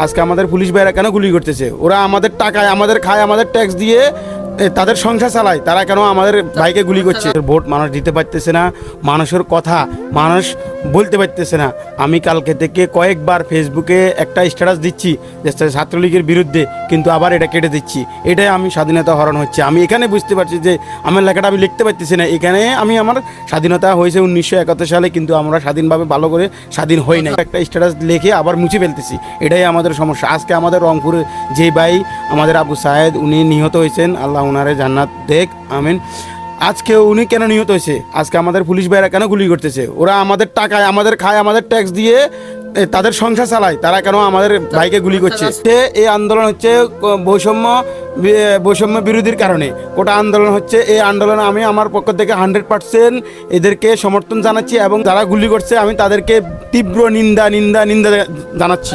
আজকে আমাদের পুলিশ ভাইরা কেন গুলি করতেছে? ওরা আমাদের টাকায় আমাদের খায়, আমাদের ট্যাক্স দিয়ে তাদের সংসার চালায়, তারা কেন আমাদের ভাইকে গুলি করছে? ভোট মানুষ দিতে পারতেছে না, মানুষের কথা মানুষ বলতে পারতেছে না। আমি কালকে থেকে কয়েকবার ফেসবুকে একটা স্ট্যাটাস দিচ্ছি যে ছাত্রলীগের বিরুদ্ধে, কিন্তু আবার এটা কেটে দিচ্ছি। এটাই আমি স্বাধীনতা হরণ হচ্ছে। আমি এখানে বুঝতে পারছি যে আমার লেখাটা আমি লিখতে পারতেছি না। এখানে আমার স্বাধীনতা হয়েছে 1971 সালে, কিন্তু আমরা স্বাধীনভাবে ভালো করে স্বাধীন হই নাই। একটা স্ট্যাটাস লিখে আবার মুছে ফেলতেছি, এটাই আমাদের সমস্যা। আজকে আমাদের রংপুরে যে ভাই আমাদের আবু সাহেদ, উনি নিহত হয়েছেন, আল্লাহ উনারে জান্নাত দেখ, আমিন। আজকে উনি কেন নিহত হয়েছে? আজকে আমাদের পুলিশ ভাইরা কেন গুলি করতেছে? ওরা আমাদের টাকায় আমাদের খায়, আমাদের ট্যাক্স দিয়ে তাদের সংসার চালায়, তারা কেন আমাদের ভাইকে গুলি করছে? এই আন্দোলন হচ্ছে বৈষম্য বিরোধীর কারণে কোটা আন্দোলন হচ্ছে। এই আন্দোলনে আমি আমার পক্ষ থেকে 100% এদেরকে সমর্থন জানাচ্ছি, এবং যারা গুলি করছে আমি তাদেরকে তীব্র নিন্দা জানাচ্ছি।